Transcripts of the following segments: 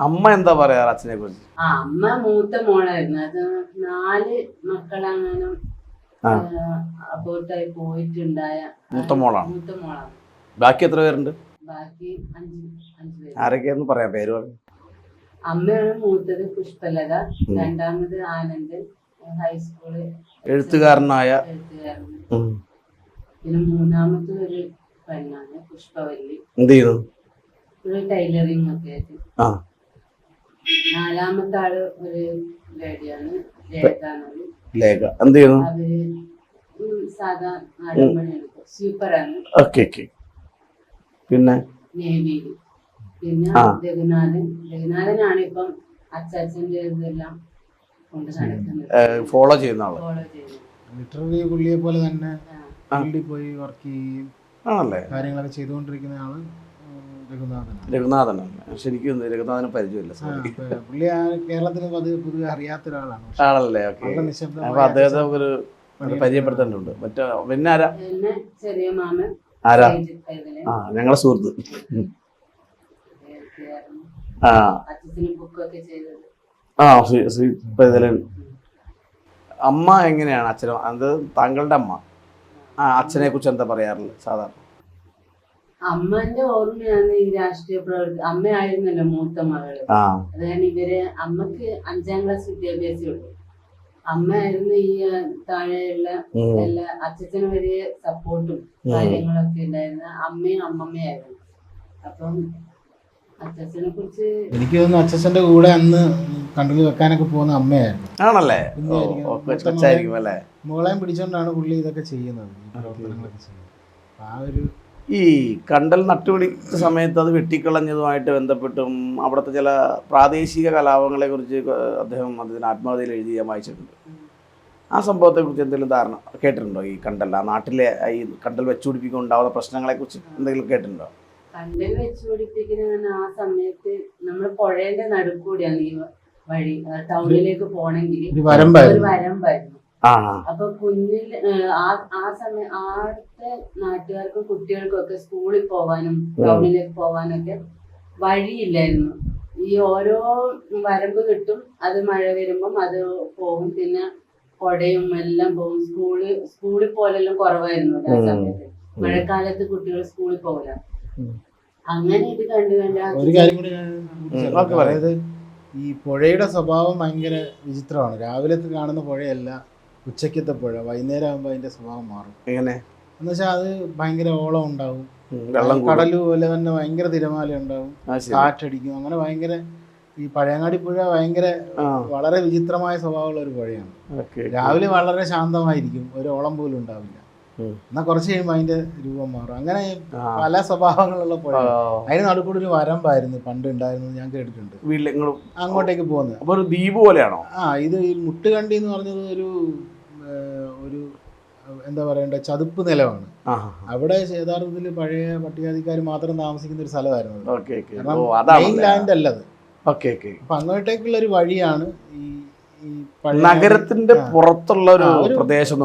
അമ്മ എന്താ പറയാ അച്ഛനെ കുറിച്ച്? അമ്മ മൂത്ത മോളായിരുന്നു. അത് 4 മക്കളങ്ങനെ അബോർട്ടായി പോയിട്ടുണ്ടായ മൂത്ത മോളാണ്. ബാക്കി എത്ര പേരുണ്ട്? ബാക്കി 5 പേര്. ആരൊക്കെയാന്ന് പറയാം, പേര് പറഞ്ഞു. അമ്മയാണ് മൂത്തത് പുഷ്പലത, രണ്ടാമത് ആനന്ദൻ, ഹൈസ്കൂള് എഴുത്തുകാരനായ. പിന്നെ മൂന്നാമത്തെ ഒരു പെണ്ണാണ് പുഷ്പവല്ലി. എന്ത് ചെയ്യുന്നു? ടൈലറിംഗ് ഒക്കെ ആയിട്ട്. നാലാമത്തെ ആള് ഒരു ലേഡിയാണ്, ലേഖ. എന്ത് ചെയ്യുന്നു? അവര് സാധാ നാടൻപണിയാണ്, സൂപ്പറാണ്. പിന്നെ നേവിയില്. പിന്നെ രഘുനാഥനാണ് ഇപ്പം അച്ചാച്ചന്റെ ഇതെല്ലാം കൊണ്ട് നടക്കുന്നത്, ഫോളോ ചെയ്യുന്ന ആള്. ലിറ്റററി പുള്ളിയെ പോലെ തന്നെ ഫീൽഡിൽ പോയി വർക്ക് ചെയ്യുകയും കാര്യങ്ങളൊക്കെ ചെയ്തുകൊണ്ടിരിക്കുന്ന ആള് രഘുനാഥനാണ്. ശരിക്കും രഘുനാഥന് പരിചയമില്ല. പുള്ളി കേരളത്തിൽ പൊതുവെ അറിയാത്ത ഒരാളാണ് ആളല്ലേ? അപ്പൊ അദ്ദേഹത്തെ ഒരു പരിചയപ്പെടുത്തേണ്ടതുണ്ട്. മറ്റേ പിന്നെ ആരാ? ചെറിയ മാമൻ. ആരാ? ഞങ്ങളെ സുഹൃത്ത്. അമ്മ എങ്ങനെയാണ് അച്ഛനോ? അത് താങ്കളുടെ അമ്മ. അച്ഛനെ കുറിച്ച് എന്താ പറയാറുള്ളത് സാധാരണ? അമ്മന്റെ ഓർമ്മയാണ് ഈ രാഷ്ട്രീയ പ്രവർത്തനം. അമ്മയായിരുന്നല്ലോ മൂത്ത മകള്. അതാണ് അമ്മക്ക് 5ാം ക്ലാസ് വിദ്യാഭ്യാസമേ ഉള്ളൂ. അമ്മയായിരുന്നു ഈ താഴെയുള്ള എല്ലാ അച്ഛന് വലിയ സപ്പോർട്ടും കാര്യങ്ങളൊക്കെ ഉണ്ടായിരുന്ന അമ്മയും അമ്മമ്മയായിരുന്നു. അപ്പം അച്ഛനെ കുറിച്ച് എനിക്ക് തോന്നുന്നു അച്ഛന്റെ കൂടെ അന്ന് കണ്ടു വെക്കാനൊക്കെ പോകുന്ന അമ്മയായിരുന്നു. ആണല്ലേ? മോളെയും പിടിച്ചോണ്ടാണ് പുള്ളി ഇതൊക്കെ ചെയ്യുന്നത്, പ്രവർത്തനങ്ങളൊക്കെ ചെയ്യുന്നത്. ആ ഒരു ഈ കണ്ടൽ നട്ടുപിടിച്ച സമയത്ത് അത് വെട്ടിക്കളഞ്ഞതുമായിട്ട് ബന്ധപ്പെട്ടും അവിടുത്തെ ചില പ്രാദേശിക കലാപങ്ങളെ കുറിച്ച് അദ്ദേഹം അതിന് ആത്മകഥയിൽ എഴുതി ഞാൻ വായിച്ചിട്ടുണ്ട്. ആ സംഭവത്തെ കുറിച്ച് എന്തെങ്കിലും ധാരണ കേട്ടിട്ടുണ്ടോ? ഈ കണ്ടൽ, ആ നാട്ടിലെ ഈ കണ്ടൽ വെച്ചുപിടിപ്പിക്കുമ്പോൾ ഉണ്ടാവുന്ന പ്രശ്നങ്ങളെ കുറിച്ച് എന്തെങ്കിലും കേട്ടിട്ടുണ്ടോ? കണ്ടൽ വെച്ചുപിടിപ്പിക്കുന്ന ആ സമയത്ത് നമ്മൾ പുഴയുടെ നടുക്കൂടിയാണ് ഈ വഴി, ടൗണിലേക്ക് പോണെങ്കിൽ ഒരു വരമ്പായിരുന്നു. അപ്പൊ കുഞ്ഞിൽ ആ സമയം ആദ്യത്തെ നാട്ടുകാർക്കും കുട്ടികൾക്കും ഒക്കെ സ്കൂളിൽ പോവാനും ടൗണിലേക്ക് പോവാനൊക്കെ വഴിയില്ലായിരുന്നു. ഈ ഓരോ വരമ്പ് കിട്ടും, അത് മഴ വരുമ്പം അത് പോകും, പിന്നെ കൊടയും എല്ലാം പോകും. സ്കൂളിൽ പോലെല്ലാം കുറവായിരുന്നു ആ സമയത്ത്. മഴക്കാലത്ത് കുട്ടികൾ സ്കൂളിൽ പോകില്ല. അങ്ങനെ ഇത് കണ്ടു ഒരു കാര്യം കൂടി ഞാൻ പറയുന്നത്, ഈ പുഴയുടെ സ്വഭാവം ഭയങ്കര വിചിത്രമാണ്. രാവിലെ കാണുന്ന പുഴയല്ല ഉച്ചക്കത്തെ പുഴ, വൈകുന്നേരം ആകുമ്പോൾ അതിന്റെ സ്വഭാവം മാറും. എങ്ങനെ എന്ന് വെച്ചാൽ അത് ഭയങ്കര ഓളം ഉണ്ടാവും, കടല് പോലെ തന്നെ ഭയങ്കര തിരമാല ഉണ്ടാവും, കാറ്റടിക്കും. അങ്ങനെ ഭയങ്കര ഈ പഴയങ്ങാടി പുഴ ഭയങ്കര വളരെ വിചിത്രമായ സ്വഭാവമുള്ള ഒരു പുഴയാണ്. രാവിലെ വളരെ ശാന്തമായിരിക്കും, ഒരു ഓളം പോലും ഉണ്ടാവില്ല. എന്നാൽ കുറച്ച് കഴിയുമ്പോൾ അതിന്റെ രൂപം മാറും. അങ്ങനെ പല സ്വഭാവങ്ങളുള്ള പുഴ. അതിന് നടുക്കൂടെ ഒരു വരമ്പായിരുന്നു പണ്ട് ഉണ്ടായിരുന്നത്, ഞാൻ കേട്ടിട്ടുണ്ട്. അങ്ങോട്ടേക്ക് പോകുന്നത് ഒരു ദ്വീപ് പോലെയാണോ? ഇത് ഈ മുട്ടുകണ്ടി എന്ന് പറഞ്ഞത് ഒരു എന്താ പറയണ്ട ചതുപ്പ് നിലമാണ്. അവിടെ യഥാർത്ഥത്തിൽ പഴയ പട്ടികജാതിക്കാർ മാത്രം താമസിക്കുന്ന ഒരു സ്ഥലമായിരുന്നു. മെയിൻ ലാൻഡ് അല്ലത്. അപ്പൊ അങ്ങോട്ടേക്കുള്ള ഒരു വഴിയാണ് ഈ നഗരത്തിന്റെ പുറത്തുള്ള ഒരു പ്രദേശം,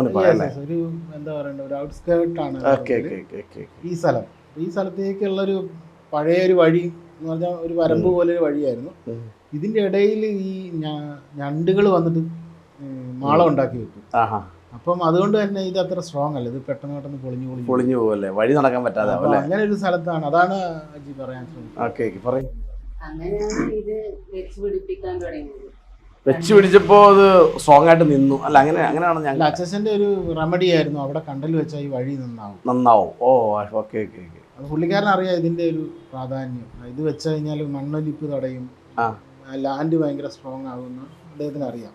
ഒരു എന്താ പറയണ്ട ഒരു ഔട്ട്സ്കേർട്ടാണ് ഈ സ്ഥലം. ഈ സ്ഥലത്തേക്കുള്ളൊരു പഴയൊരു വഴി എന്ന് പറഞ്ഞാൽ ഒരു വരമ്പ് പോലെ ഒരു വഴിയായിരുന്നു. ഇതിന്റെ ഇടയിൽ ഈ ഞണ്ടുകൾ വന്നിട്ട് മാളം ഉണ്ടാക്കി വെക്കും. അപ്പം അതുകൊണ്ട് തന്നെ ഇത് അത്ര സ്ട്രോങ് അല്ല, ഇത് പെട്ടെന്ന് പൊളിഞ്ഞു പോകല്ലേ, വഴി നടക്കാൻ പറ്റാതെ. അങ്ങനെ ഒരു സ്ഥലത്താണ്, അതാണ് അജി പറയാൻ ശ്രമിക്കുന്നത്. അങ്ങനെയാണ് ഇത് വെച്ചുപിടിപ്പിക്കാൻ തുടങ്ങിയത്. വെച്ച് പിടിച്ചപ്പോ അത് സ്ട്രോങ് ആയിട്ട് നിന്നു അല്ല? അങ്ങനെയാണ് ഞാൻ അച്ഛന്റെ ഒരു റെമഡി ആയിരുന്നു, അവിടെ കണ്ടൽ വെച്ചാൽ ഈ വഴി നന്നാവും. ഓക്കെ. അത് പുള്ളിക്കാരൻ അറിയാം ഇതിന്റെ ഒരു പ്രാധാന്യം. ഇത് വെച്ച് കഴിഞ്ഞാൽ മണ്ണൊലിപ്പ് തടയും, ലാൻഡ് ഭയങ്കര സ്ട്രോങ് ആകുമെന്ന് അദ്ദേഹത്തിന് അറിയാം.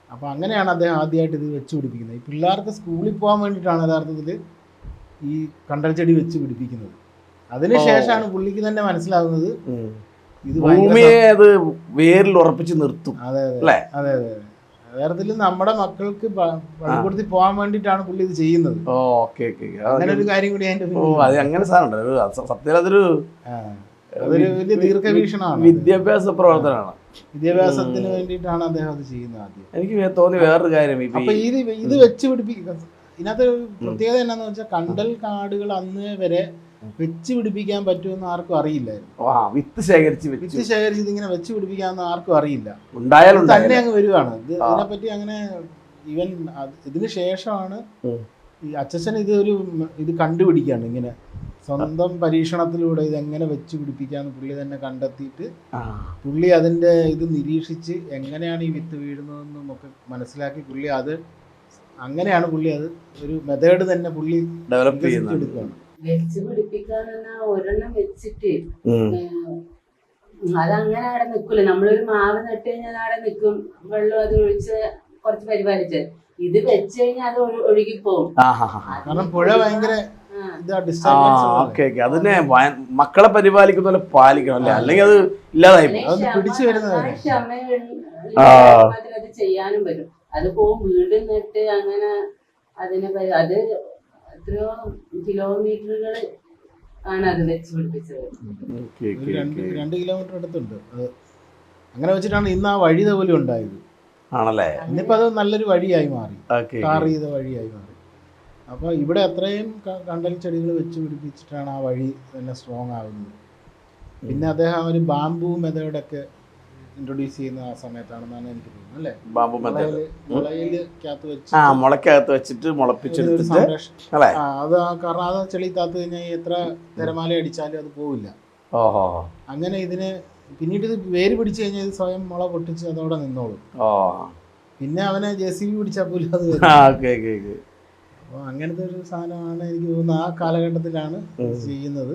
അപ്പോൾ അങ്ങനെയാണ് അദ്ദേഹം ആദ്യമായിട്ട് ഇത് വെച്ച് പിടിപ്പിക്കുന്നത്. ഈ പിള്ളേർക്ക് സ്കൂളിൽ പോകാൻ വേണ്ടിയിട്ടാണ് യഥാർത്ഥത്തിൽ ഈ കണ്ടൽ ചെടി വെച്ച് പിടിപ്പിക്കുന്നത്. അതിനുശേഷമാണ് പുള്ളിക്ക് തന്നെ മനസ്സിലാകുന്നത് ഇത് ഭൂമിയെ അത് വേരിൽ ഉറപ്പിച്ച് നിർത്തും. അതെ. യഥാർത്ഥത്തിൽ നമ്മുടെ മക്കൾക്ക് പള്ളിക്കൂടത്തിൽ പോകാൻ വേണ്ടിയിട്ടാണ് പുള്ളി ഇത് ചെയ്യുന്നത്. അങ്ങനെ ഒരു കാര്യം കൂടി അങ്ങനെ സാധനം സത്യം അതൊരു വലിയ ദീർഘവീക്ഷണമാണ്, വിദ്യാഭ്യാസ പ്രവർത്തനമാണ്. വിദ്യാഭ്യാസത്തിന് വേണ്ടിയിട്ടാണ് അദ്ദേഹം അത് ചെയ്യുന്നത്. ആദ്യം എനിക്ക് തോന്നി വേറൊരു കാര്യം, അപ്പൊ ഇത് വെച്ച് പിടിപ്പിക്കുക. ഇതിനകത്ത് പ്രത്യേകത എന്നാന്ന് വെച്ചാൽ കണ്ടൽ കാടുകൾ അന്ന് വരെ വെച്ച് പിടിപ്പിക്കാൻ പറ്റുമെന്ന് ആർക്കും അറിയില്ലായിരുന്നു. വിത്ത് ശേഖരിച്ച് ഇതിങ്ങനെ വെച്ച് പിടിപ്പിക്കാമെന്ന് ആർക്കും അറിയില്ല. ഉണ്ടായാലും തന്നെ അങ്ങ് വരുവാണ്. ഇതിനെപ്പറ്റി അങ്ങനെ ഇവൻ ഇതിന് ശേഷമാണ് ഈ അച്ഛൻ ഇത് കണ്ടുപിടിക്കുകയാണ്. ഇങ്ങനെ സ്വന്തം പരീക്ഷണത്തിലൂടെ ഇതെങ്ങനെ വെച്ച് പിടിപ്പിക്കാന്ന് പുള്ളി തന്നെ കണ്ടെത്തിയിട്ട് പുള്ളി അതിൻ്റെ ഇത് നിരീക്ഷിച്ച് എങ്ങനെയാണ് ഈ വിത്ത് വീഴുന്നതെന്നും ഒക്കെ മനസ്സിലാക്കി പുള്ളി അങ്ങനെയാണ് പുള്ളി അത് ഒരു മെത്തേഡ് തന്നെ പുള്ളി ഡെവലപ്പ് ചെയ്തെടുക്കുകയാണ്. വെച്ച് പിടിപ്പിക്കാന്ന് ഒരെണ്ണം വെച്ചിട്ട് അതങ്ങനെ അവിടെ നിൽക്കൂല. നമ്മളൊരു മാവ് നട്ട് കഴിഞ്ഞാൽ അവിടെ നിൽക്കും, വെള്ളം അത് ഒഴിച്ച് കുറച്ച് പരിപാലിച്ച്. ഇത് വെച്ച് കഴിഞ്ഞാൽ അത് ഒഴുകിപ്പോവും. കാരണം പുഴ ഭയങ്കര അതിനെ മക്കളെ പരിപാലിക്കുന്ന പോലെ പാലിക്കണം അല്ലേ, അല്ലെങ്കിൽ അത് ഇല്ലാതായി പിടിച്ചു വരുന്നത്. അത് ചെയ്യാനും പറ്റും. അത് പോവും വീണ്ടും നട്ട് അങ്ങനെ അതിനെ അത് എത്രയോ കിലോമീറ്ററുകൾ ആണ് അത് വെച്ച് പിടിപ്പിച്ചത്. 2 കിലോമീറ്റർ അടുത്തുണ്ട് അത്. അങ്ങനെ വെച്ചിട്ടാണ് ഇന്ന് ആ വഴി പോലും ഉണ്ടായത്. ആണല്ലേ. ഇന്നിപ്പോ അത് നല്ലൊരു വഴിയായി മാറി, ടാർ ചെയ്ത വഴിയായി മാറി. അപ്പോൾ ഇവിടെ അത്രയും കണ്ടൽ ചെടികൾ വെച്ച് പിടിപ്പിച്ചിട്ടാണ് ആ വഴി തന്നെ സ്ട്രോങ് ആകുന്നത്. പിന്നെ അദ്ദേഹം ഒരു ബാംബു മെത്തേഡൊക്കെ ഇൻട്രൊഡ്യൂസ് ചെയ്യുന്ന ആ സമയത്താണെന്നാണ് എനിക്ക് തോന്നുന്നത് അല്ലേ? ബാംബു മെത്തേഡ് മുളക്കകത്ത് വെച്ചിട്ട് മുളപ്പിച്ചെടുത്തിട്ട് അത് കാരണം അത് ചെളി താത്ത് കഴിഞ്ഞാൽ എത്ര തിരമാല അടിച്ചാലും അത് പോവില്ല. അങ്ങനെ ഇതിന് പിന്നീട് ഇത് വേര് പിടിച്ചു കഴിഞ്ഞാൽ ഇത് സ്വയം മുള പൊട്ടിച്ച് അതോടെ നിന്നോളും. പിന്നെ അവനെ JCB പിടിച്ചാൽ പോലും അത് അപ്പോൾ അങ്ങനത്തെ ഒരു സാധനമാണ് എനിക്ക് തോന്നുന്നത് ആ കാലഘട്ടത്തിലാണ് ചെയ്യുന്നത്.